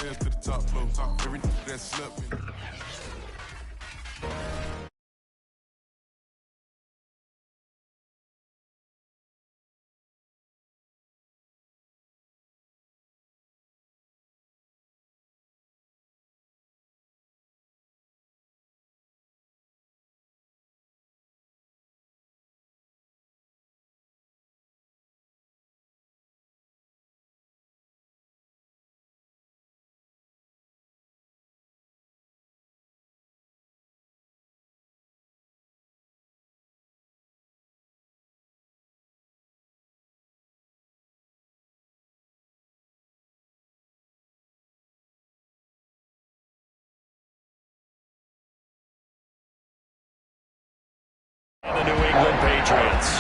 stairs to the top floor. Every that slept me. The New England Patriots.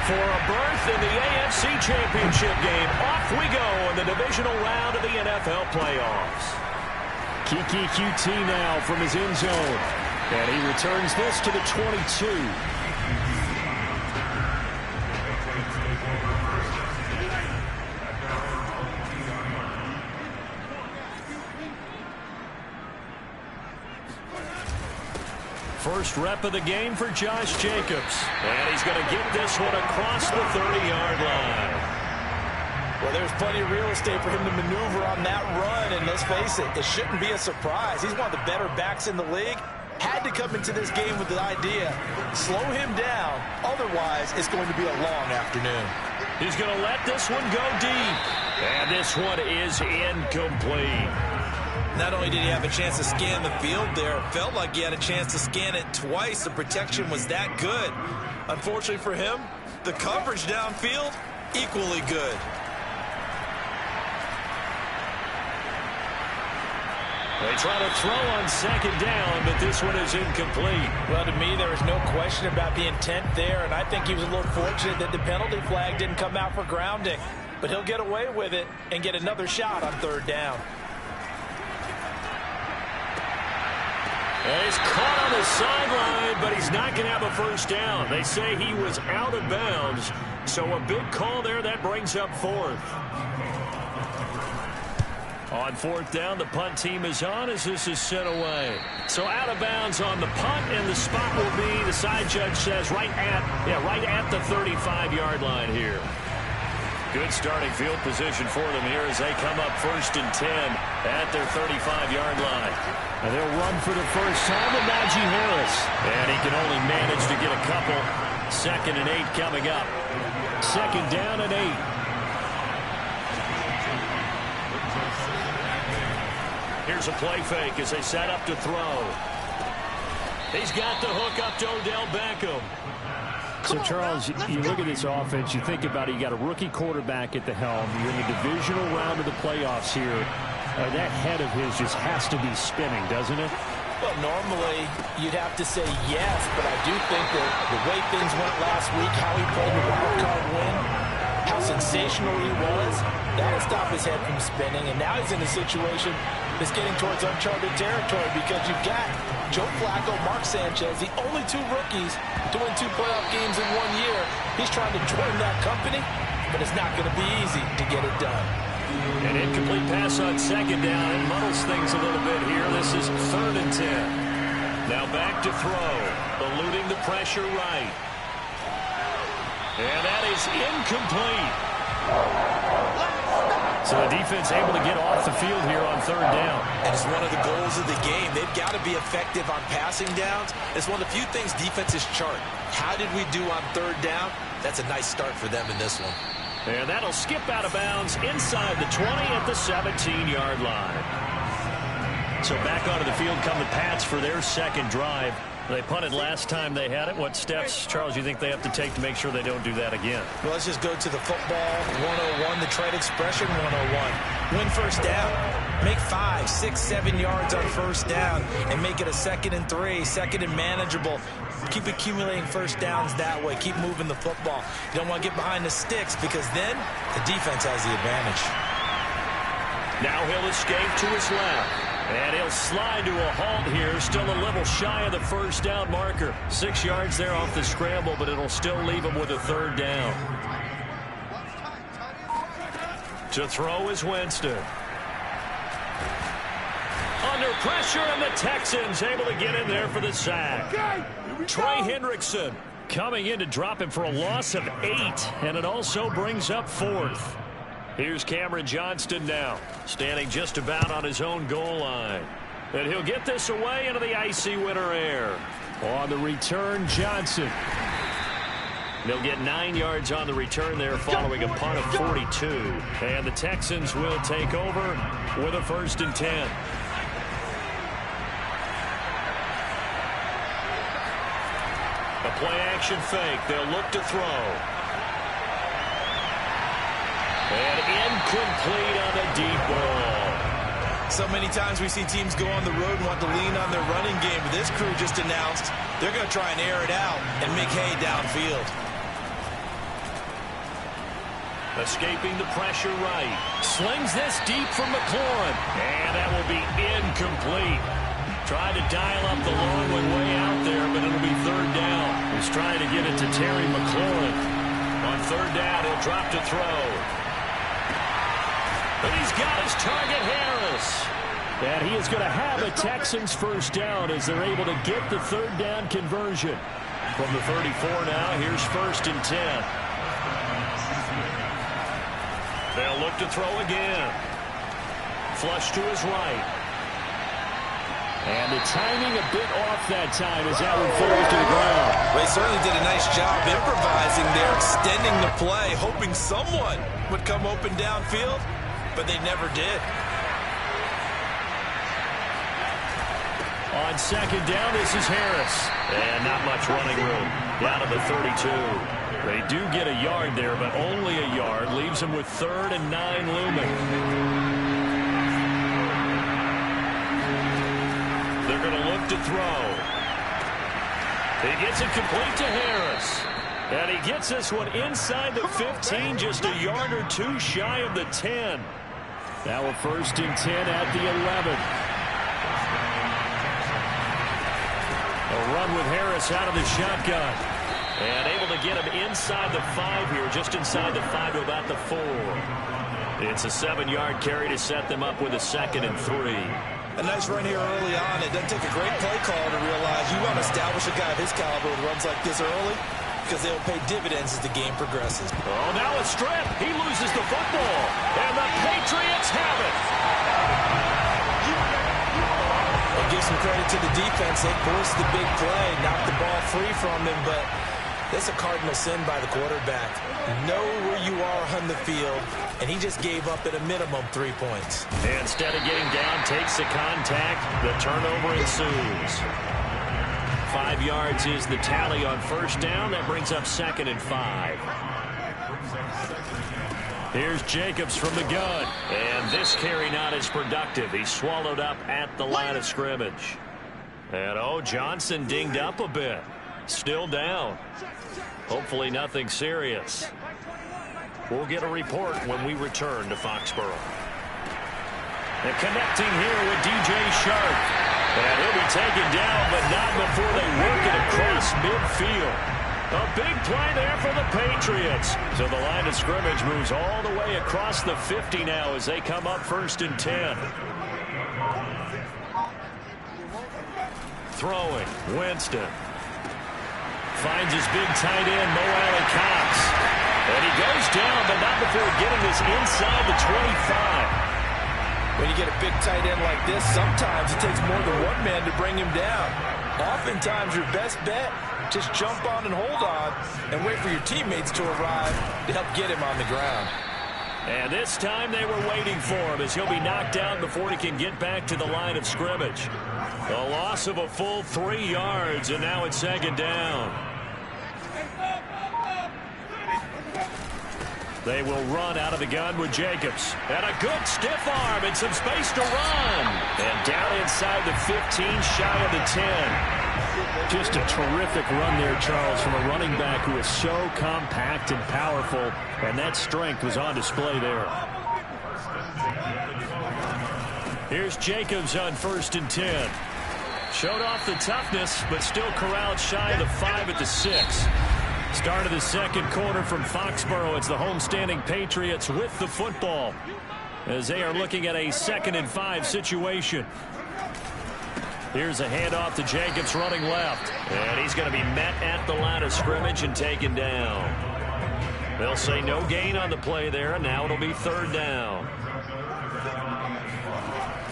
For a berth in the AFC Championship game, off we go in the divisional round of the NFL playoffs. Kiki QT now from his end zone. And he returns this to the 22. First rep of the game for Josh Jacobs. And he's going to get this one across the 30-yard line. Well, there's plenty of real estate for him to maneuver on that run. And let's face it, it shouldn't be a surprise. He's one of the better backs in the league. Had to come into this game with the idea, slow him down. Otherwise, it's going to be a long afternoon. He's going to let this one go deep. And this one is incomplete. Not only did he have a chance to scan the field there, it felt like he had a chance to scan it twice. The protection was that good. Unfortunately for him, the coverage downfield, equally good. They try to throw on second down, but this one is incomplete. Well, to me, there is no question about the intent there, and I think he was a little fortunate that the penalty flag didn't come out for grounding. But he'll get away with it and get another shot on third down. And he's caught on the sideline, but he's not going to have a first down. They say he was out of bounds, so a big call there. That brings up fourth. On fourth down, the punt team is on as this is sent away. So out of bounds on the punt, and the spot will be, the side judge says, right at the 35-yard line here. Good starting field position for them here as they come up 1st and 10 at their 35-yard line. And they'll run for the first time with Najee Harris. And he can only manage to get a couple. 2nd and 8 coming up. 2nd down and 8. Here's a play fake as they set up to throw. He's got the hook up to Odell Beckham. So, Charles, you look at this offense, you think about it, you got a rookie quarterback at the helm. You're in the divisional round of the playoffs here. That head of his just has to be spinning, doesn't it? Well, normally you'd have to say yes, but I do think that the way things went last week, how he played the wild card win, how sensational he was, that'll stop his head from spinning. And now he's in a situation that's getting towards uncharted territory because you've got Joe Flacco, Mark Sanchez, the only 2 rookies to win 2 playoff games in 1 year. He's trying to join that company, but it's not going to be easy to get it done. An incomplete pass on 2nd down. It muddles things a little bit here. This is 3rd and 10. Now back to throw. Eluding the pressure right. And that is incomplete. So the defense able to get off the field here on 3rd down. And it's one of the goals of the game. They've got to be effective on passing downs. It's one of the few things defenses chart. How did we do on 3rd down? That's a nice start for them in this one. And that'll skip out of bounds inside the 20 at the 17-yard line. So back onto the field come the Pats for their 2nd drive. They punted last time they had it. What steps, Charles, you think they have to take to make sure they don't do that again? Well, let's just go to the football 101, the trade expression 101. Win first down. Make 5, 6, 7 yards on first down and make it a 2nd and 3, 2nd and manageable. Keep accumulating first downs that way. Keep moving the football. You don't want to get behind the sticks because then the defense has the advantage. Now he'll escape to his left. And he'll slide to a halt here, still a little shy of the first down marker. 6 yards there off the scramble, but it'll still leave him with a third down. To throw is Winston. Under pressure, and the Texans able to get in there for the sack. Trey Hendrickson coming in to drop him for a loss of 8, and it also brings up 4th. Here's Cameron Johnston now, standing just about on his own goal line. And he'll get this away into the icy winter air. On the return, Johnson. They'll get 9 yards on the return there following a punt of 42. And the Texans will take over with a 1st and 10. A play-action fake. They'll look to throw. And incomplete on the deep ball. So many times we see teams go on the road and want to lean on their running game, but this crew just announced they're going to try and air it out and make hay downfield. Escaping the pressure right. Slings this deep from McLaurin. And that will be incomplete. Tried to dial up the long one way out there, but it'll be third down. He's trying to get it to Terry McLaurin. On third down, he'll drop to throw. And he's got his target, Harris. And he is going to have a Texans first down as they're able to get the third down conversion. From the 34 now, here's 1st and 10. They'll look to throw again. Flush to his right. And the timing a bit off that time as that one falls to the ground. They certainly did a nice job improvising there, extending the play, hoping someone would come open downfield, but they never did. On second down, this is Harris. And not much running room. Down to the 32. They do get a yard there, but only a yard. Leaves them with 3rd and 9 looming. They're going to look to throw. He gets it complete to Harris. And he gets this one inside the 15, just a yard or 2 shy of the 10. Now a 1st and 10 at the 11. A run with Harris out of the shotgun. And able to get him inside the 5 here, just inside the 5 to about the 4. It's a 7-yard carry to set them up with a 2nd and 3. A nice run here early on. It doesn't take a great play call to realize you want to establish a guy of his caliber with runs like this early because they'll pay dividends as the game progresses. Oh, now a strip. He loses the football. And the Patriots have it. I'll give some credit to the defense. They forced the big play, knocked the ball free from him, but that's a cardinal sin by the quarterback. Know where you are on the field, and he just gave up at a minimum 3 points. And instead of getting down, takes the contact. The turnover ensues. 5 yards is the tally on first down. That brings up 2nd and 5. Here's Jacobs from the gun. And this carry not as productive. He's swallowed up at the line of scrimmage. And, oh, Johnson dinged up a bit. Still down. Hopefully nothing serious. We'll get a report when we return to Foxborough. And connecting here with DJ Shark. And he'll be taken down, but not before they work it across midfield. A big play there for the Patriots. So the line of scrimmage moves all the way across the 50 now as they come up 1st and 10. Throwing, Winston. Finds his big tight end, Mo Alley-Cox. And he goes down, but not before getting this inside the 25. When you get a big tight end like this, sometimes it takes more than one man to bring him down. Oftentimes, your best bet, just jump on and hold on and wait for your teammates to arrive to help get him on the ground. And this time they were waiting for him as he'll be knocked down before he can get back to the line of scrimmage. A loss of a full 3 yards, and now it's 2nd down. They will run out of the gun with Jacobs. And a good stiff arm and some space to run. And down inside the 15, shy of the 10. Just a terrific run there, Charles, from a running back who is so compact and powerful. And that strength was on display there. Here's Jacobs on 1st and 10. Showed off the toughness, but still corralled shy of the 5 at the 6. Start of the second quarter from Foxborough. It's the homestanding Patriots with the football as they are looking at a 2nd and 5 situation. Here's a handoff to Jacobs running left. And he's going to be met at the line of scrimmage and taken down. They'll say no gain on the play there, and now it'll be 3rd down.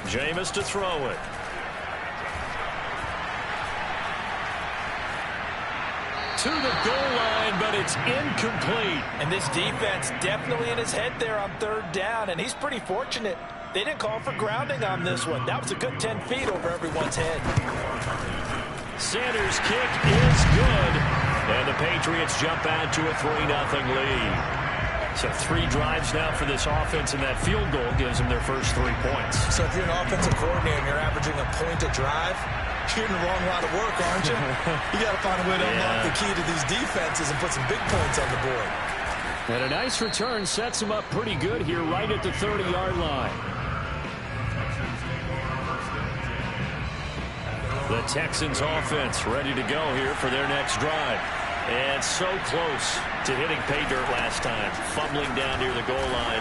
Jameis to throw it. To the goal line, but it's incomplete. And this defense definitely in his head there on 3rd down, and he's pretty fortunate. They didn't call for grounding on this one. That was a good 10 feet over everyone's head. Sanders' kick is good, and the Patriots jump out to a 3-0 lead. So 3 drives now for this offense, and that field goal gives them their first 3 points. So if you're an offensive coordinator and you're averaging a point a drive, you're in the wrong line of work, aren't you? You got to find a way to unlock the key to these defenses and put some big points on the board. And a nice return sets them up pretty good here right at the 30-yard line. The Texans offense ready to go here for their next drive. And so close to hitting pay dirt last time. Fumbling down near the goal line.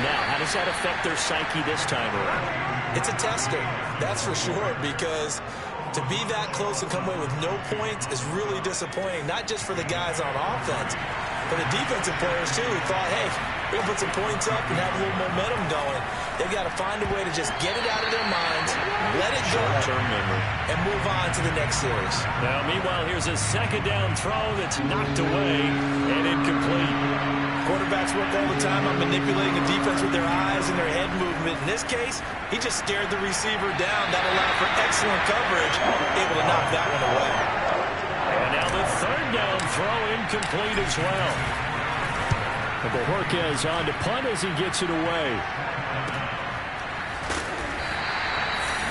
Now, how does that affect their psyche this time around? It's a tester, that's for sure, because to be that close and come away with no points is really disappointing, not just for the guys on offense, but the defensive players, too, who thought, hey, we're going to put some points up and have a little momentum going. They've got to find a way to just get it out of their minds, let it go, and move on to the next series. Now, meanwhile, here's a 2nd down throw that's knocked away and incomplete. Quarterbacks work all the time on manipulating the defense with their eyes and their head movement. In this case, he just stared the receiver down. That allowed for excellent coverage, able to knock that one away. And now the 3rd down throw incomplete as well. Bojorquez on to punt as he gets it away.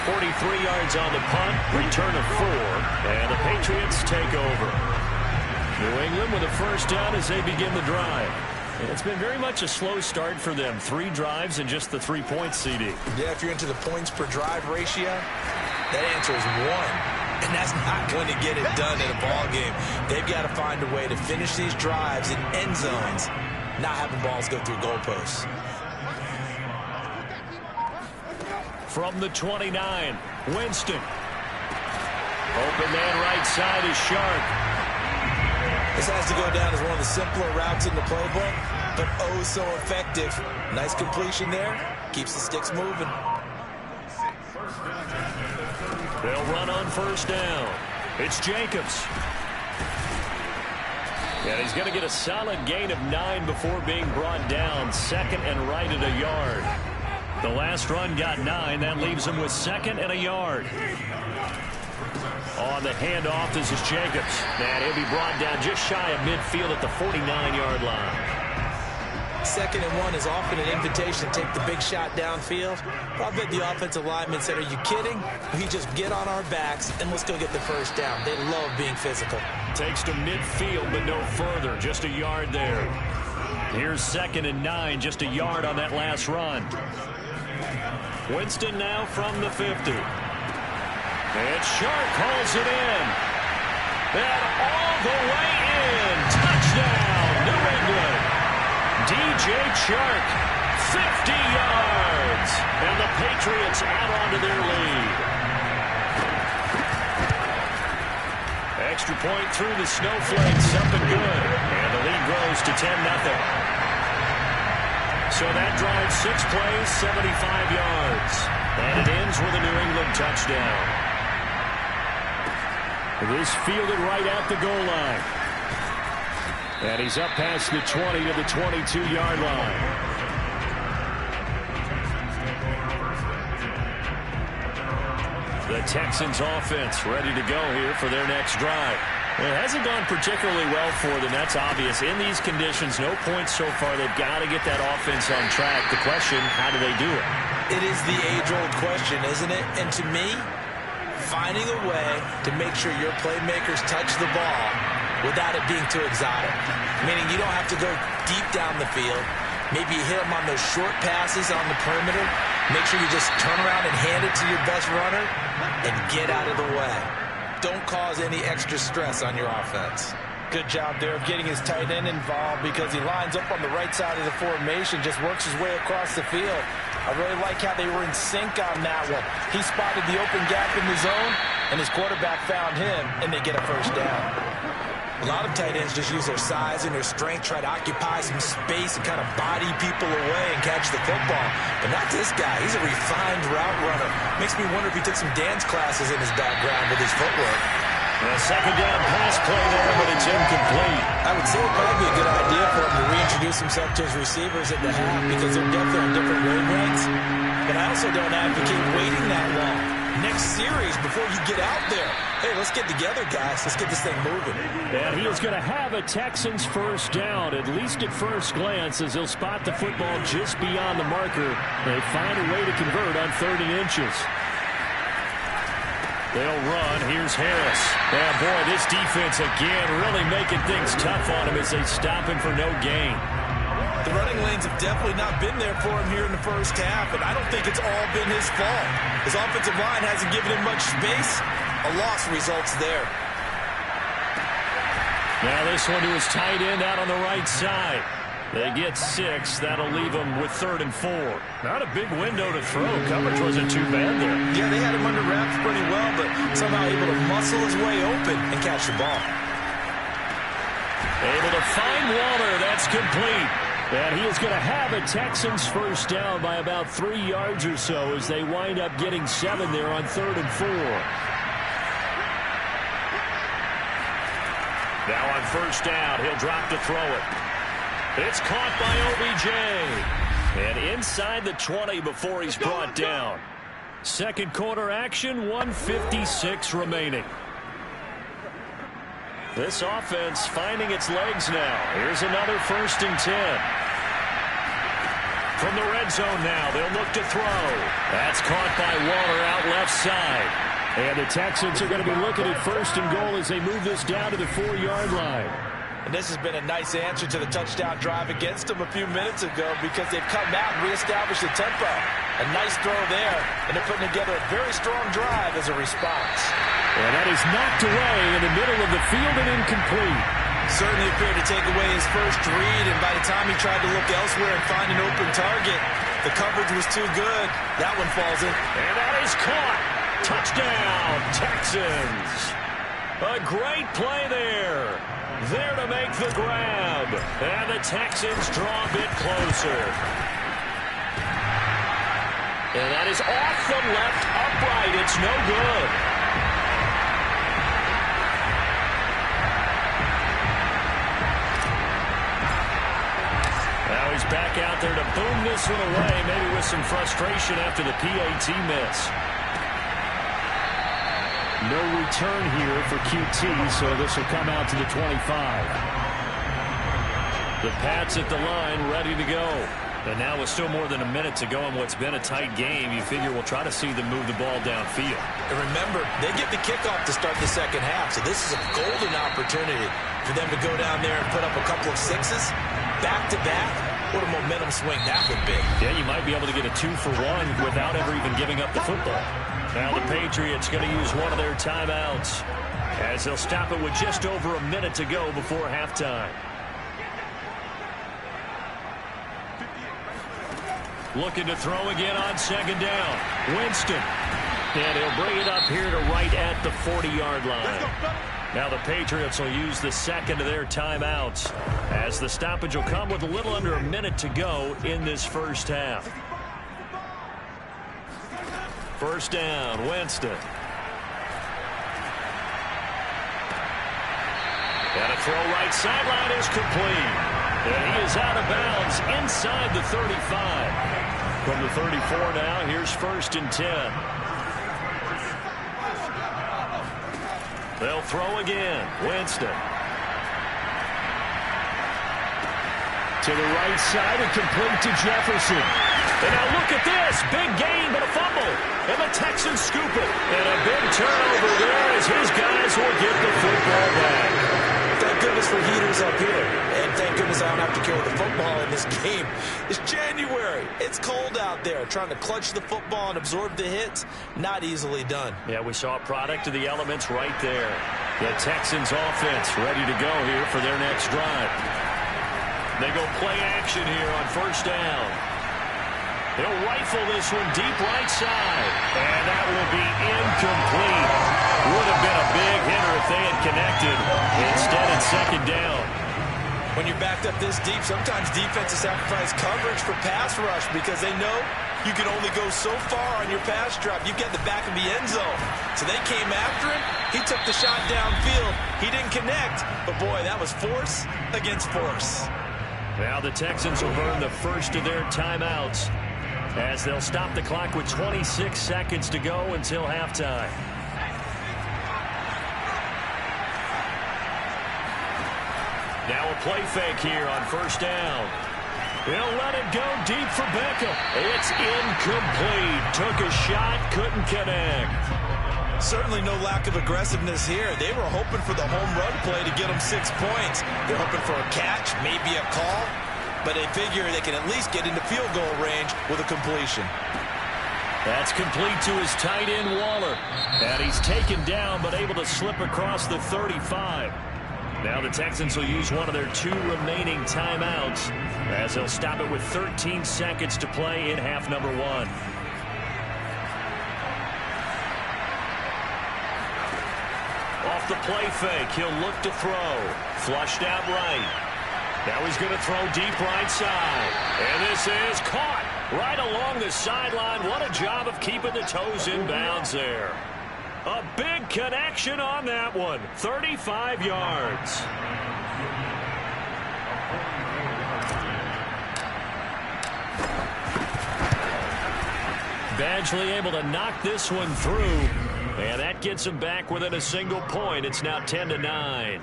43 yards on the punt, return of 4, and the Patriots take over. New England with a 1st down as they begin the drive. It's been very much a slow start for them. 3 drives and just the 3 points, CD. Yeah, if you're into the points per drive ratio, that answer is 1. And that's not going to get it done in a ball game. They've got to find a way to finish these drives in end zones, not having balls go through goalposts. From the 29, Winston. Open man right side is Sharp. This has to go down as one of the simpler routes in the playbook, but oh so effective. Nice completion there. Keeps the sticks moving. They'll run on 1st down. It's Jacobs. And he's going to get a solid gain of 9 before being brought down. 2nd and right at a yard. The last run got 9. That leaves him with 2nd and a yard. On the handoff, this is Jacobs. And he'll be brought down just shy of midfield at the 49-yard line. 2nd and 1 is often an invitation to take the big shot downfield. I bet the offensive lineman said, are you kidding? We just get on our backs and let's go get the 1st down. They love being physical. Takes to midfield, but no further. Just a yard there. Here's 2nd and 9, just a yard on that last run. Winston now from the 50. And Sharp calls it in. And all the way in. Touchdown, New England. DJ Chark, 50 yards. And the Patriots add on to their lead. Extra point through the snowflakes. Something good. And the lead grows to 10-0. So that drive 6 plays, 75 yards. And it ends with a New England touchdown. This fielded right at the goal line. And he's up past the 20 to the 22-yard line. The Texans offense ready to go here for their next drive. It hasn't gone particularly well for them. That's obvious. In these conditions, no points so far. They've got to get that offense on track. The question, how do they do it? It is the age-old question, isn't it? And to me, finding a way to make sure your playmakers touch the ball without it being too exotic. Meaning you don't have to go deep down the field. Maybe you hit them on those short passes on the perimeter. Make sure you just turn around and hand it to your best runner and get out of the way. Don't cause any extra stress on your offense. Good job there of getting his tight end involved because he lines up on the right side of the formation, just works his way across the field. I really like how they were in sync on that one. He spotted the open gap in the zone, and his quarterback found him, and they get a first down. A lot of tight ends just use their size and their strength, try to occupy some space and kind of body people away and catch the football. But not this guy. He's a refined route runner. Makes me wonder if he took some dance classes in his background with his footwork. A second down pass play there, but it's incomplete. I would say it'd probably be a good idea for him to reintroduce himself to his receivers at the half because they're definitely on different wavelengths. But I also don't advocate waiting that long. Next series, before you get out there, hey, let's get together, guys. Let's get this thing moving. And he is going to have a Texans first down, at least at first glance, as he'll spot the football just beyond the marker. They find a way to convert on 3rd and inches. They'll run. Here's Harris. And boy, this defense again really making things tough on him as they stop him for no gain. The running lanes have definitely not been there for him here in the first half, and I don't think it's all been his fault. His offensive line hasn't given him much space. A loss results there. Now this one to his tight end out on the right side. They get 6. That'll leave them with 3rd and 4. Not a big window to throw. Coverage wasn't too bad there. Yeah, they had him under wraps pretty well, but somehow able to muscle his way open and catch the ball. Able to find Waller. That's complete. And he is going to have a Texans first down by about 3 yards or so as they wind up getting 7 there on 3rd and 4. Now on first down, he'll drop to throw it. It's caught by OBJ. And inside the 20 before he's brought down. Second quarter action, 1:56 remaining. This offense finding its legs now. Here's another 1st and 10. From the red zone now, they'll look to throw. That's caught by Waller out left side. And the Texans are going to be looking at 1st and goal as they move this down to the 4-yard line. And this has been a nice answer to the touchdown drive against them a few minutes ago because they've come out and reestablished the tempo. A nice throw there, and they're putting together a very strong drive as a response. And that is knocked away in the middle of the field and incomplete. Certainly appeared to take away his first read, and by the time he tried to look elsewhere and find an open target, the coverage was too good. That one falls in. And that is caught. Touchdown, Texans. A great play there. There to make the grab. And the Texans draw a bit closer. And that is off the left upright. It's no good. Now he's back out there to boom this one away, maybe with some frustration after the PAT miss. No return here for QT, so this will come out to the 25. The Pats at the line, ready to go. And now with still more than a minute to go in what's been a tight game, you figure we'll try to see them move the ball downfield. And remember, they get the kickoff to start the second half, so this is a golden opportunity for them to go down there and put up a couple of 6s, back-to-back. What a momentum swing that would be. Yeah, you might be able to get a 2-for-1 without ever even giving up the football. Now the Patriots going to use one of their timeouts as they'll stop it with just over a minute to go before halftime. Looking to throw again on second down. Winston. And he'll bring it up here to right at the 40-yard line. Now the Patriots will use the second of their timeouts as the stoppage will come with a little under a minute to go in this first half. First down, Winston. And a throw right sideline is complete. And he is out of bounds inside the 35. From the 34 now, here's 1st and 10. They'll throw again. Winston. To the right side and complete to Jefferson. And now look at this. Big gain, but a fumble. And the Texans scoop it. And a big turnover there as his guys will get the football back. Thank goodness for heaters up here. And thank goodness I don't have to carry the football in this game. It's January. It's cold out there. Trying to clutch the football and absorb the hits, not easily done. Yeah, we saw a product of the elements right there. The Texans offense ready to go here for their next drive. They go play action here on first down. They'll rifle this one deep right side. And that will be incomplete. Would have been a big hitter if they had connected. Instead, it's second down. When you're backed up this deep, sometimes defenses sacrifice coverage for pass rush because they know you can only go so far on your pass drop. You get the back of the end zone. So they came after him. He took the shot downfield. He didn't connect. But, boy, that was force against force. Now the Texans will burn the first of their timeouts as they'll stop the clock with 26 seconds to go until halftime. Now a play fake here on first down. He'll let it go deep for Beckham. It's incomplete. Took a shot, couldn't connect. Certainly no lack of aggressiveness here. They were hoping for the home run play to get them 6 points. They're hoping for a catch, maybe a call, but they figure they can at least get into field goal range with a completion. That's complete to his tight end, Waller. And he's taken down, but able to slip across the 35. Now the Texans will use one of their 2 remaining timeouts as they'll stop it with 13 seconds to play in half number 1. Off the play fake, he'll look to throw. Flushed out right. Now he's going to throw deep right side. And this is caught right along the sideline. What a job of keeping the toes in bounds there. A big connection on that one. 35 yards. Badgley able to knock this one through. And that gets him back within a single point. It's now 10-9.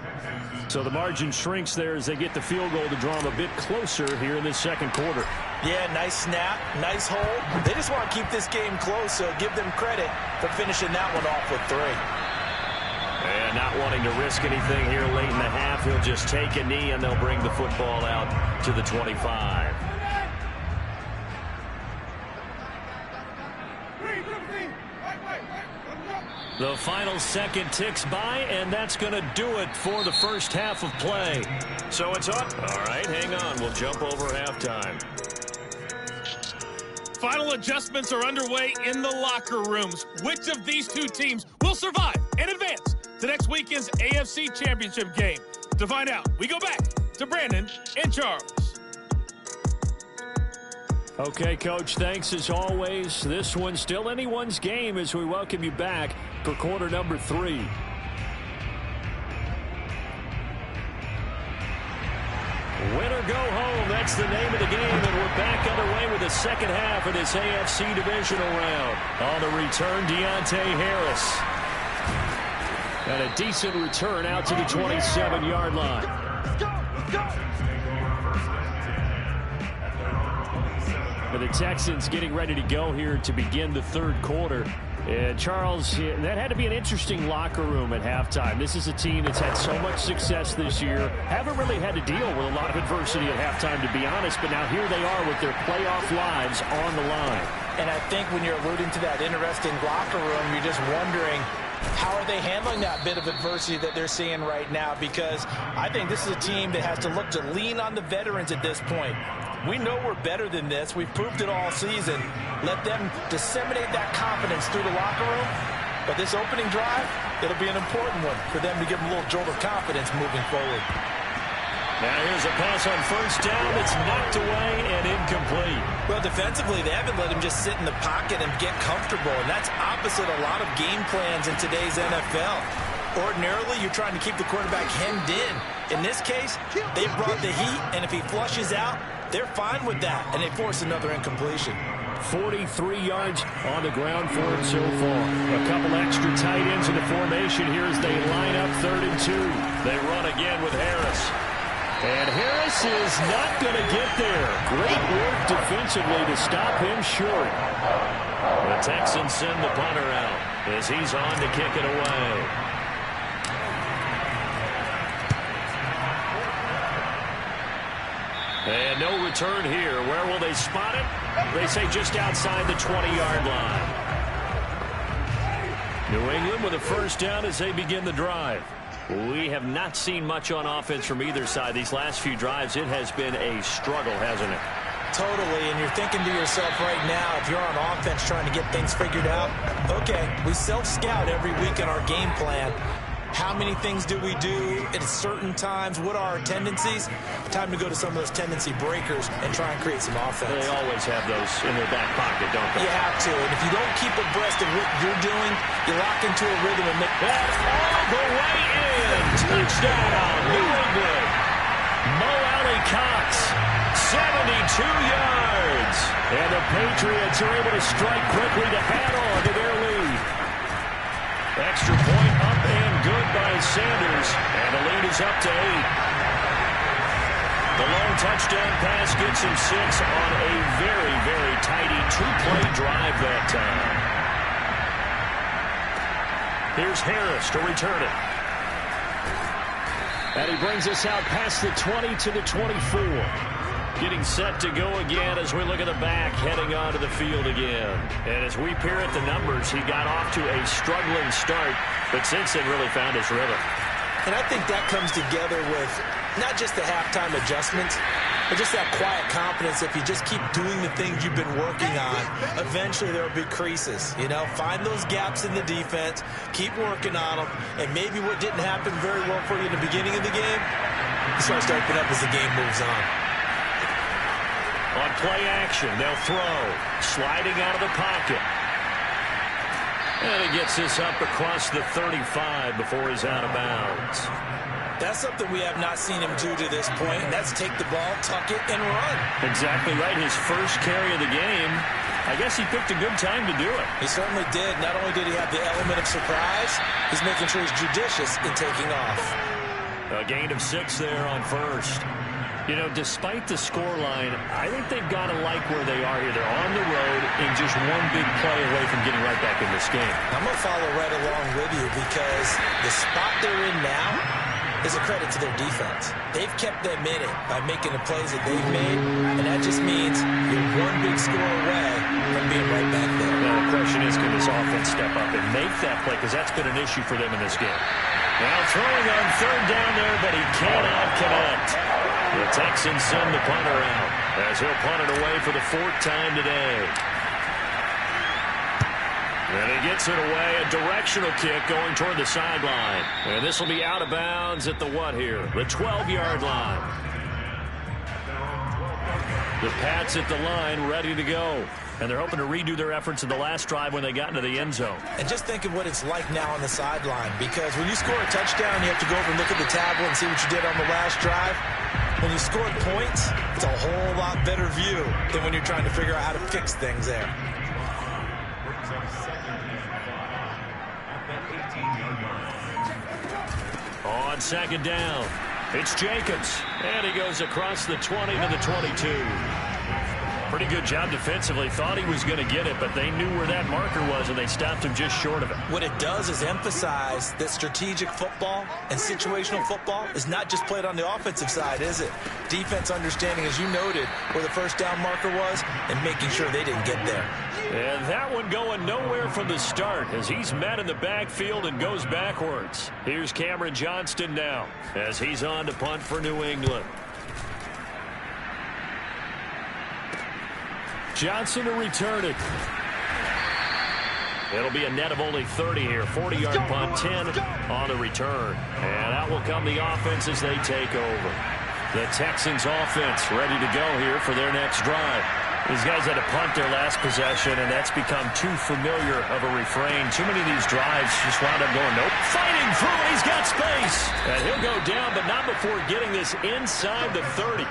So the margin shrinks there as they get the field goal to draw them a bit closer here in this second quarter. Yeah, nice snap, nice hold. They just want to keep this game close, so give them credit for finishing that one off with 3. And not wanting to risk anything here late in the half, he'll just take a knee and they'll bring the football out to the 25. The final second ticks by, and that's going to do it for the first half of play. So it's up. All right, hang on. We'll jump over halftime. Final adjustments are underway in the locker rooms. Which of these 2 teams will survive and advance to next weekend's AFC Championship game? To find out, we go back to Brandon and Charles. Okay, Coach, thanks as always. This one's still anyone's game as we welcome you back for quarter number 3. Win or go home, that's the name of the game, and we're back underway with the second half of this AFC divisional round. On the return, Deontay Harris. And a decent return out to the 27-yard line. For the Texans getting ready to go here to begin the third quarter. And Charles, that had to be an interesting locker room at halftime. This is a team that's had so much success this year. Haven't really had to deal with a lot of adversity at halftime, to be honest. But now here they are with their playoff lives on the line. And I think when you're alluding to that interesting locker room, you're just wondering, how are they handling that bit of adversity that they're seeing right now? Because I think this is a team that has to look to lean on the veterans at this point. We know we're better than this. We've proved it all season. Let them disseminate that confidence through the locker room. But this opening drive, it'll be an important one for them to give them a little jolt of confidence moving forward. Now here's a pass on first down. It's knocked away and incomplete. Well, defensively, they haven't let him just sit in the pocket and get comfortable. And that's opposite a lot of game plans in today's NFL. Ordinarily, you're trying to keep the quarterback hemmed in. In this case, they brought the heat, and if he flushes out, they're fine with that, and they force another incompletion. 43 yards on the ground for him so far. A couple extra tight ends in the formation here as they line up 3rd and 2. They run again with Harris. And Harris is not going to get there. Great work defensively to stop him short. The Texans send the punter out as he's on to kick it away. And no return here. Where will they spot it? They say just outside the 20-yard line. New England with a first down as they begin the drive. We have not seen much on offense from either side. These last few drives, it has been a struggle, hasn't it? Totally, and you're thinking to yourself right now, if you're on offense trying to get things figured out, okay, we self-scout every week in our game plan. How many things do we do at certain times? What are our tendencies? Time to go to some of those tendency breakers and try and create some offense. They always have those in their back pocket, don't they? You have to, and if you don't keep abreast of what you're doing, you lock into a rhythm and make that all the way in. Touchdown, New England. Mo Alley Cox, 72 yards. And the Patriots are able to strike quickly to add on to their lead. Extra point up and good by Sanders. And the lead is up to 8. The long touchdown pass gets him 6 on a very, very tidy 2-play drive that time. Here's Harris to return it. And he brings us out past the 20 to the 24. Getting set to go again as we look at the back, heading onto the field again. And as we peer at the numbers, he got off to a struggling start, but since then really found his rhythm. And I think that comes together with not just the halftime adjustments, but just that quiet confidence. If you just keep doing the things you've been working on, eventually there will be creases. You know, find those gaps in the defense, keep working on them, and maybe what didn't happen very well for you in the beginning of the game, it starts to open up as the game moves on. On play action, they'll throw. Sliding out of the pocket. And he gets this up across the 35 before he's out of bounds. That's something we have not seen him do to this point, and that's take the ball, tuck it, and run. Exactly right. His first carry of the game. I guess he picked a good time to do it. He certainly did. Not only did he have the element of surprise, he's making sure he's judicious in taking off. A gain of 6 there on first. You know, despite the scoreline, I think they've got to like where they are here. They're on the road and just one big play away from getting right back in this game. I'm going to follow right along with you because the spot they're in now is a credit to their defense. They've kept them in it by making the plays that they've made, and that just means you're one big score away from being right back there. Now the question is, can this offense step up and make that play? Because that's been an issue for them in this game. Now throwing on third down there, but he cannot connect. The Texans send the punter out as he'll punt it away for the 4th time today. And he gets it away, a directional kick going toward the sideline. And this will be out of bounds at the what here? The 12-yard line. The Pats at the line ready to go. And they're hoping to redo their efforts in the last drive when they got into the end zone. And just think of what it's like now on the sideline. Because when you score a touchdown, you have to go over and look at the tablet and see what you did on the last drive. When you scored points, it's a whole lot better view than when you're trying to figure out how to fix things there. On second down, it's Jacobs. And he goes across the 20 to the 22. Pretty good job defensively. Thought he was going to get it, but they knew where that marker was, and they stopped him just short of it. What it does is emphasize that strategic football and situational football is not just played on the offensive side, is it? Defense understanding, as you noted, where the first down marker was and making sure they didn't get there. And that one going nowhere from the start as he's met in the backfield and goes backwards. Here's Cameron Johnston now as he's on to punt for New England. Johnson to return it. It'll be a net of only 30 here. 40-yard punt, 10 on the return. And out will come the offense as they take over. The Texans offense ready to go here for their next drive. These guys had to punt their last possession, and that's become too familiar of a refrain. Too many of these drives just wound up going, nope. Fighting through, and he's got space. And he'll go down, but not before getting this inside the 30.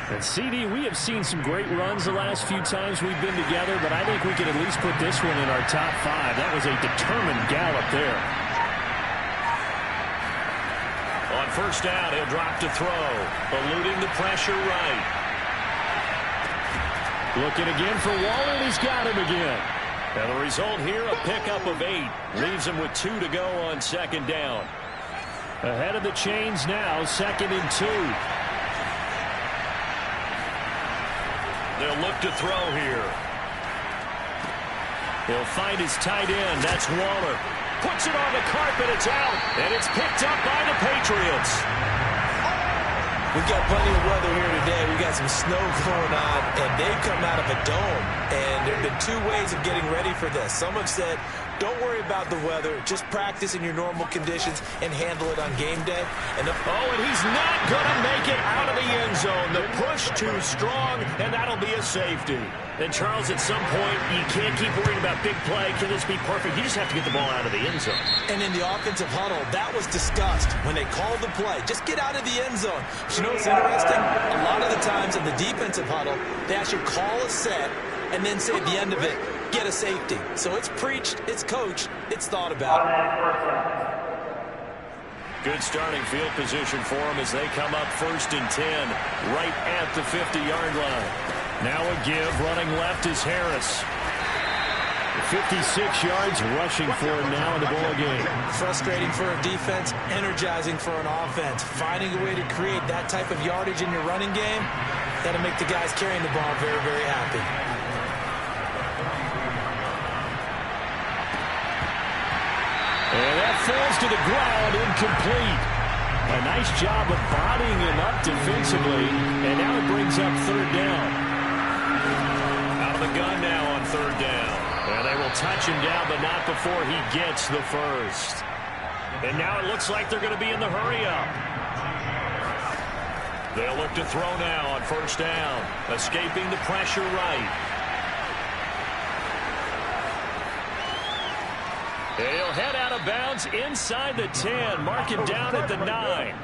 And CD, we have seen some great runs the last few times we've been together, but I think we could at least put this one in our top 5. That was a determined gallop there. On first down, he'll drop to throw, eluding the pressure right. Looking again for Waller, he's got him again. And the result here, a pickup of 8. Leaves him with 2 to go on second down. Ahead of the chains now, 2nd and 2. They'll look to throw here. He'll find his tight end. That's Waller. Puts it on the carpet. It's out. And it's picked up by the Patriots. We've got plenty of weather here today. We've got some snow going on, and they've come out of a dome. And there have been two ways of getting ready for this. Some have said, don't worry about the weather. Just practice in your normal conditions and handle it on game day. And and he's not going to make it out of the end zone. The push too strong, and that'll be a safety. And, Charles, at some point, you can't keep worrying about big play. Can this be perfect? You just have to get the ball out of the end zone. And in the offensive huddle, that was discussed when they called the play. Just get out of the end zone. But you know what's interesting? A lot of the times in the defensive huddle, they actually call a set and then say at the end of it, get a safety. So it's preached, it's coached, it's thought about. Good starting field position for them as they come up 1st and 10 right at the 50-yard line. Now a give. Running left is Harris. 56 yards rushing for him now in the ball game. Frustrating for a defense, energizing for an offense. Finding a way to create that type of yardage in your running game, that'll make the guys carrying the ball very, very happy. And that falls to the ground, incomplete. A nice job of bodying him up defensively, and now it brings up 3rd down. Out of the gun now on 3rd down. And they will touch him down, but not before he gets the first. And now it looks like they're going to be in the hurry-up. They'll look to throw now on 1st down, escaping the pressure right. He'll head out of bounds inside the 10, mark him down at the 9.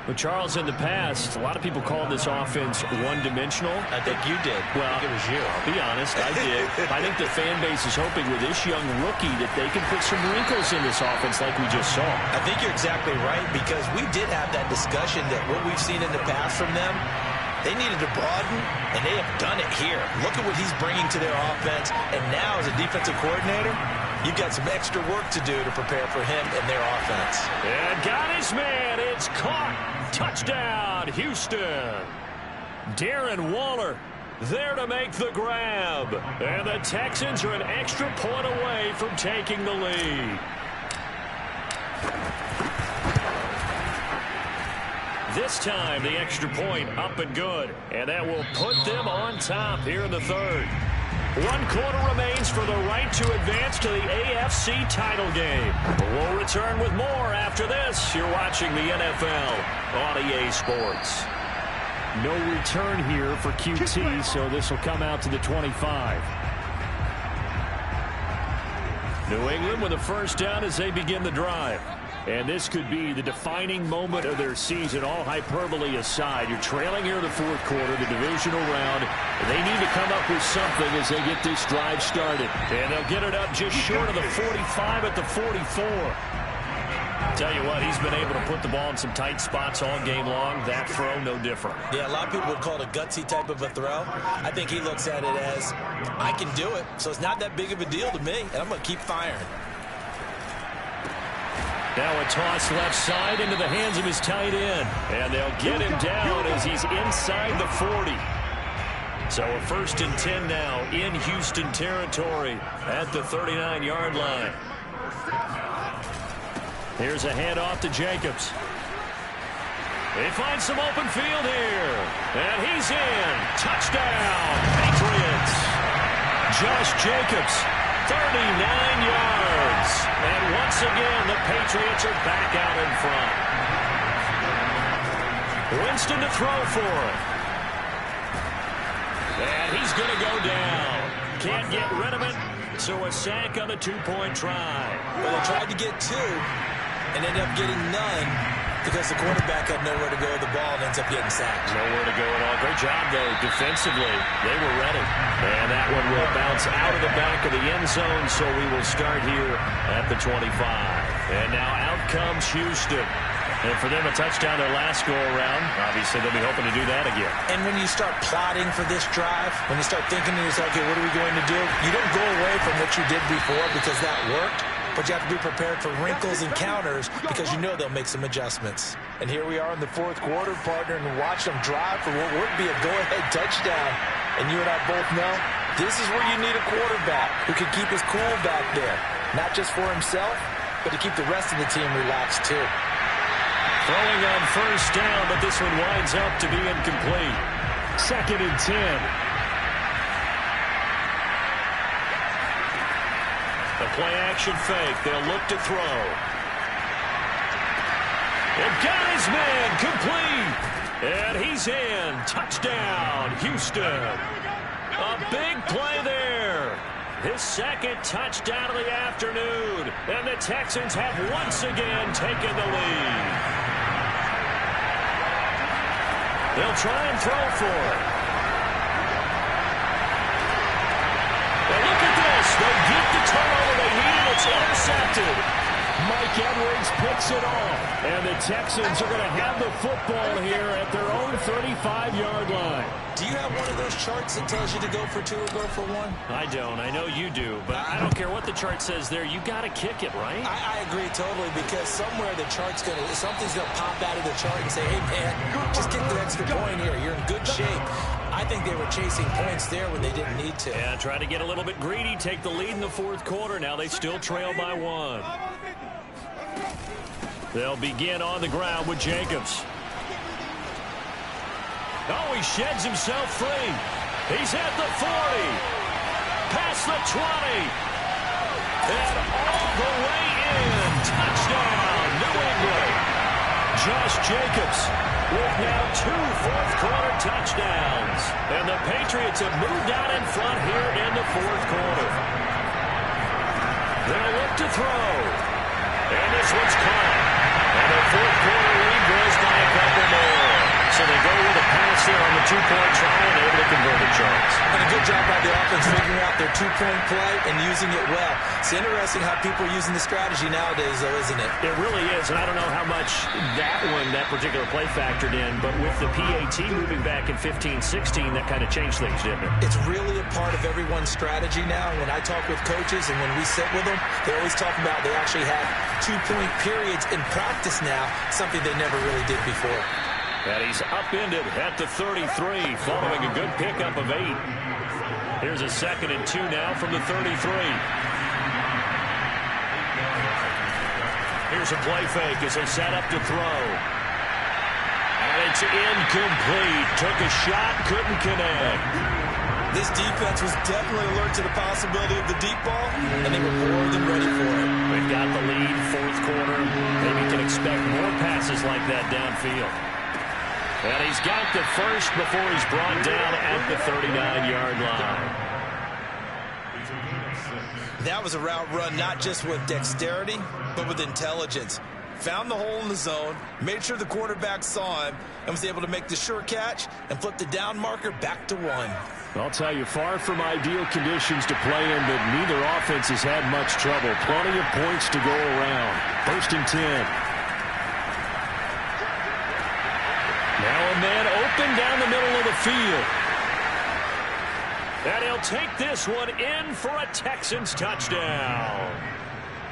But, Charles, in the past, a lot of people called this offense one-dimensional. I think you did. Well, I think it was you. I'll be honest, I did. I think the fan base is hoping with this young rookie that they can put some wrinkles in this offense like we just saw. I think you're exactly right, because we did have that discussion that what we've seen in the past from them, they needed to broaden, and they have done it here. Look at what he's bringing to their offense, and now as a defensive coordinator, you've got some extra work to do to prepare for him and their offense. And got his man. It's caught. Touchdown, Houston. Darren Waller there to make the grab. And the Texans are an extra point away from taking the lead. This time, the extra point up and good. And that will put them on top here in the 3rd. 1 quarter remains for the right to advance to the AFC title game. We'll return with more after this. You're watching the NFL on EA Sports. No return here for QT, so this will come out to the 25. New England with a 1st down as they begin the drive. And this could be the defining moment of their season, all hyperbole aside. You're trailing here in the 4th quarter, the divisional round. They need to come up with something as they get this drive started. And they'll get it up just short of the 45 at the 44. Tell you what, he's been able to put the ball in some tight spots all game long. That throw, no different. Yeah, a lot of people would call it a gutsy type of a throw. I think he looks at it as, I can do it, so it's not that big of a deal to me, and I'm going to keep firing. Now a toss left side into the hands of his tight end. And they'll get him down as he's inside the 40. So a 1st and 10 now in Houston territory at the 39-yard line. Here's a handoff to Jacobs. They find some open field here. And he's in. Touchdown, Patriots. Josh Jacobs, 39 yards. And once again, the Patriots are back out in front. Winston to throw for it. And he's going to go down. Can't get rid of it. So a sack on the 2-point try. Well, they tried to get 2 and ended up getting none because the quarterback had nowhere to go with the ball and ends up getting sacked. Nowhere to go at all. Great job, though, defensively. They were ready. And that one will bounce out of the back of the end zone, so we will start here at the 25. And now out comes Houston. And for them, a touchdown their last go-around. Obviously, they'll be hoping to do that again. And when you start plotting for this drive, when you start thinking to yourself, okay, what are we going to do? You don't go away from what you did before because that worked. But you have to be prepared for wrinkles and counters because you know they'll make some adjustments. And here we are in the 4th quarter, partner, and watch them drive for what would be a go-ahead touchdown. And you and I both know this is where you need a quarterback who can keep his cool back there. Not just for himself, but to keep the rest of the team relaxed too. Throwing on first down, but this one winds up to be incomplete. 2nd and 10. The play-action fake. They'll look to throw. And got his man complete. And he's in. Touchdown, Houston. A big play there. His 2nd touchdown of the afternoon. And the Texans have once again taken the lead. They'll try and throw for it. And look at this. They get the turnover they need. It's intercepted. Mike Edwards picks it off. And the Texans are going to have the football here at their own 35-yard line. Do you have one of those charts that tells you to go for 2 or go for 1? I don't. I know you do. But I don't care what the chart says there. You got to kick it, right? I agree totally, because somewhere the chart's going to, something's going to pop out of the chart and say, hey, man, just kick the extra point here. You're in good shape. I think they were chasing points there when they didn't need to. Yeah, try to get a little bit greedy, take the lead in the 4th quarter. Now they still trail by 1. They'll begin on the ground with Jacobs. Oh, he sheds himself free. He's at the 40. Past the 20. And all the way in. Touchdown, New England. Josh Jacobs with now 2 fourth-quarter touchdowns. And the Patriots have moved out in front here in the 4th quarter. They'll look to throw. And this one's caught. And the 4th quarter lead grows by a couple more. So they go with a pass there on the 2-point try and able to convert it, Charles. And a good job by the offense figuring out their 2-point play and using it well. It's interesting how people are using the strategy nowadays, though, isn't it? It really is, and I don't know how much that particular play factored in, but with the PAT moving back in 15-16, that kind of changed things, didn't it? It's really a part of everyone's strategy now. When I talk with coaches and when we sit with them, they always talk about they actually have 2-point periods in practice now, something they never really did before. And he's upended at the 33, following a good pickup of 8. Here's a 2nd and 2 now from the 33. Here's a play fake as they set up to throw. And it's incomplete. Took a shot, couldn't connect. This defense was definitely alert to the possibility of the deep ball, and they were more than ready for it. We've got the lead, 4th quarter. Maybe can expect more passes like that downfield. And he's got the first before he's brought down at the 39-yard line. That was a route run not just with dexterity, but with intelligence. Found the hole in the zone, made sure the quarterback saw him, and was able to make the sure catch and flip the down marker back to 1. I'll tell you, far from ideal conditions to play in, but neither offense has had much trouble. Plenty of points to go around. 1st and 10. Now a man open down the middle of the field. And he'll take this one in for a Texans touchdown.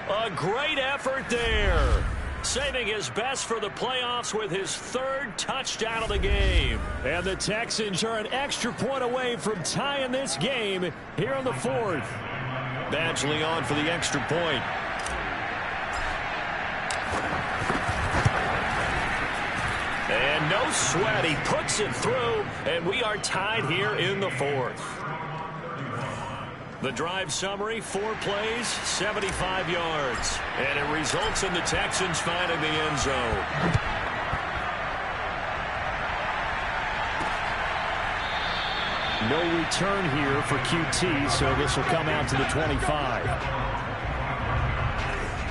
A great effort there. Saving his best for the playoffs with his 3rd touchdown of the game. And the Texans are an extra point away from tying this game here in the 4th. Badgley on for the extra point. And no sweat, he puts it through, and we are tied here in the 4th. The drive summary, 4 plays, 75 yards. And it results in the Texans finding the end zone. No return here for QT, so this will come out to the 25.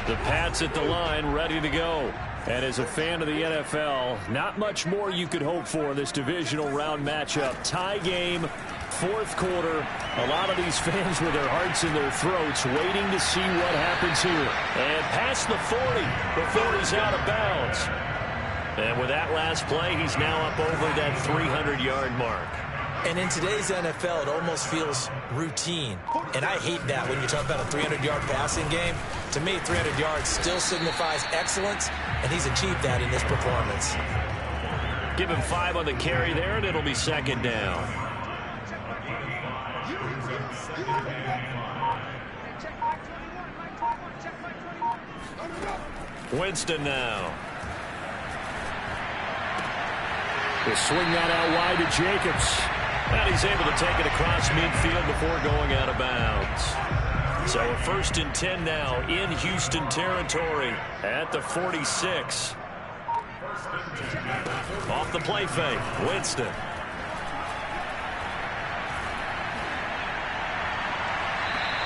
The Pats at the line, ready to go. And as a fan of the NFL, not much more you could hope for in this divisional round matchup. Tie game, 4th quarter. A lot of these fans with their hearts in their throats waiting to see what happens here. And past the 40 before he's out of bounds. And with that last play, he's now up over that 300-yard mark. And in today's NFL, it almost feels routine. And I hate that when you talk about a 300-yard passing game. To me, 300 yards still signifies excellence, and he's achieved that in this performance. Give him 5 on the carry there, and it'll be 2nd down. Winston now. He'll swing that out wide to Jacobs. And he's able to take it across midfield before going out of bounds. So a 1st and 10 now in Houston territory at the 46. Off the play fake, Winston.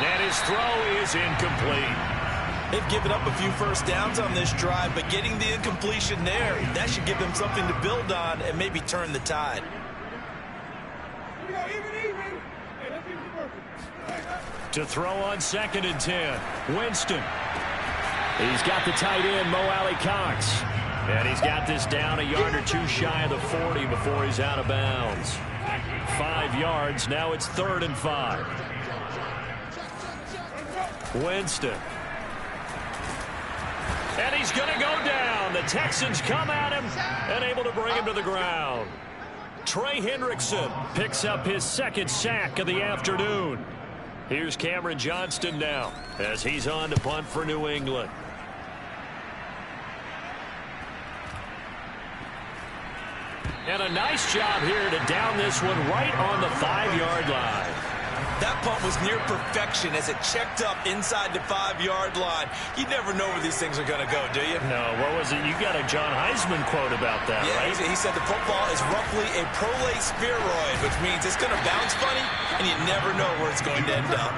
And his throw is incomplete. They've given up a few first downs on this drive, but getting the incompletion there, that should give them something to build on and maybe turn the tide. To throw on 2nd and 10, Winston. He's got the tight end, Mo Alley Cox. And he's got this down a yard or two shy of the 40 before he's out of bounds. 5 yards, now it's 3rd and 5. Winston. And he's going to go down. The Texans come at him and able to bring him to the ground. Trey Hendrickson picks up his 2nd sack of the afternoon. Here's Cameron Johnston now as he's on to punt for New England. And a nice job here to down this one right on the 5-yard line. That punt was near perfection as it checked up inside the 5-yard line. You never know where these things are going to go, do you? No, what was it? You got a John Heisman quote about that, yeah, right? He said the football is roughly a prolate spheroid, which means it's going to bounce funny, and you never know where it's going to end up.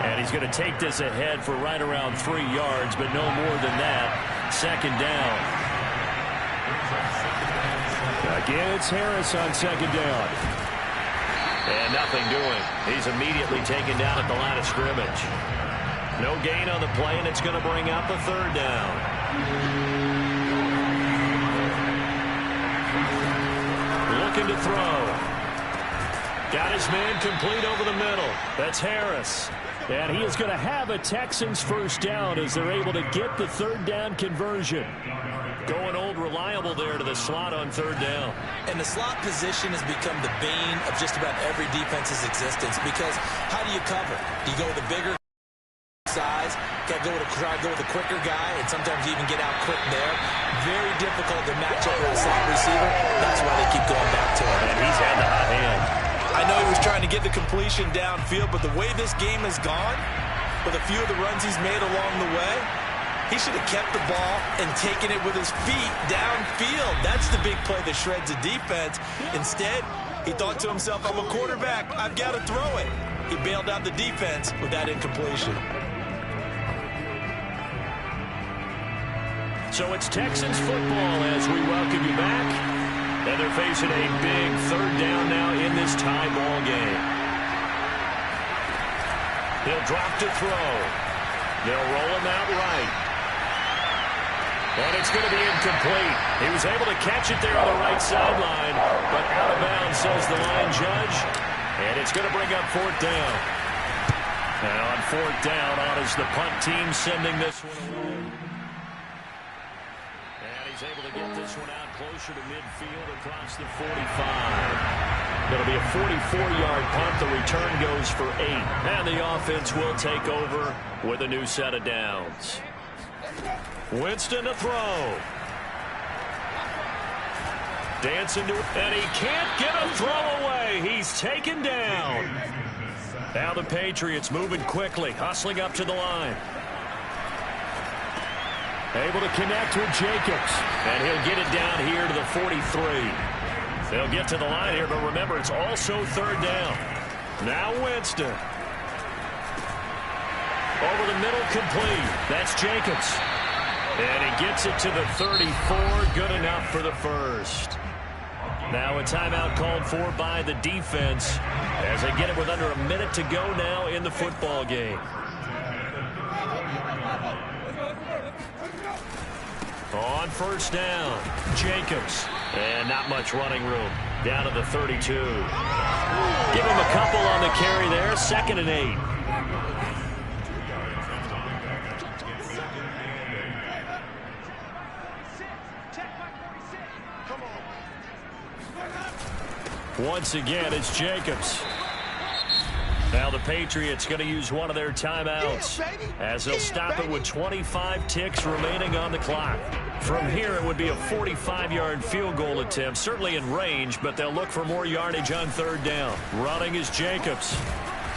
And he's going to take this ahead for right around 3 yards, but no more than that. 2nd down. Again, it's Harris on 2nd down. And nothing doing. He's immediately taken down at the line of scrimmage. No gain on the play, and it's going to bring up a 3rd down. Looking to throw. Got his man complete over the middle. That's Harris. And he is going to have a Texans 1st down as they're able to get the 3rd down conversion. Going old reliable there to the slot on 3rd down. And the slot position has become the bane of just about every defense's existence because how do you cover? Do you go with a bigger size? Got to try to go with a quicker guy, and sometimes you even get out quick there. Very difficult to match up with a slot receiver. That's why they keep going back to him. And he's had the hot hand. I know he was trying to get the completion downfield, but the way this game has gone, with a few of the runs he's made along the way, he should have kept the ball and taken it with his feet downfield. That's the big play that shreds a defense. Instead, he thought to himself, I'm a quarterback. I've got to throw it. He bailed out the defense with that incompletion. So it's Texans football as we welcome you back. And they're facing a big 3rd down now in this tie ball game. He'll drop to throw. They'll roll him out right. And it's going to be incomplete. He was able to catch it there on the right sideline, but out of bounds, says the line judge. And it's going to bring up 4th down. And on 4th down, on is the punt team sending this one away. And he's able to get this one out closer to midfield across the 45. It'll be a 44-yard punt. The return goes for 8. And the offense will take over with a new set of downs. Winston to throw. Dancing to it, and he can't get a throw away. He's taken down. Now the Patriots moving quickly, hustling up to the line. Able to connect with Jacobs, and he'll get it down here to the 43. They'll get to the line here, but remember, it's also 3rd down. Now Winston. Over the middle, complete. That's Jacobs. And he gets it to the 34. Good enough for the 1st. Now a timeout called for by the defense as they get it with under a minute to go now in the football game. On 1st down, Jacobs. And not much running room. Down to the 32. Give him a couple on the carry there. 2nd and 8. Once again, it's Jacobs. Now the Patriots going to use one of their timeouts as they'll stop it with 25 ticks remaining on the clock. From here, it would be a 45-yard field goal attempt, certainly in range, but they'll look for more yardage on third down. Running is Jacobs.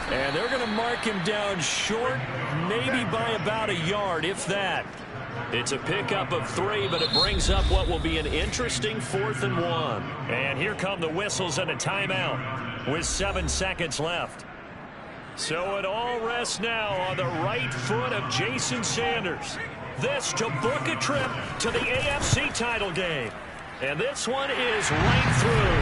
And they're going to mark him down short, maybe by about a yard, if that. It's a pickup of 3, but it brings up what will be an interesting 4th and 1. And here come the whistles and a timeout with 7 seconds left. So it all rests now on the right foot of Jason Sanders. This to book a trip to the AFC title game. And this one is right through.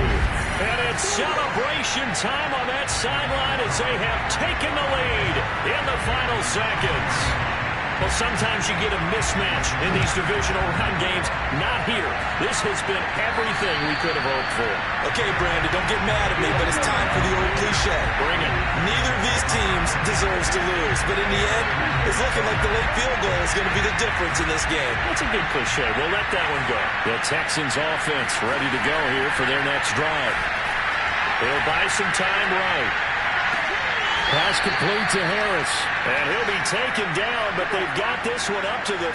And it's celebration time on that sideline as they have taken the lead in the final seconds. Well, sometimes you get a mismatch in these divisional round games. Not here. This has been everything we could have hoped for. Okay, Brandon, don't get mad at me, but it's time for the old cliche. Bring it. Neither of these teams deserves to lose, but in the end, it's looking like the late field goal is going to be the difference in this game. That's a good cliche. We'll let that one go. The Texans offense ready to go here for their next drive. They'll buy some time right. Pass complete to Harris. And he'll be taken down, but they've got this one up to the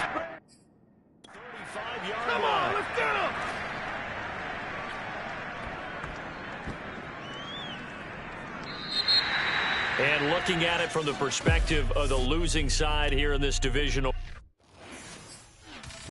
35-yard line. Let's go! And looking at it from the perspective of the losing side here in this divisional.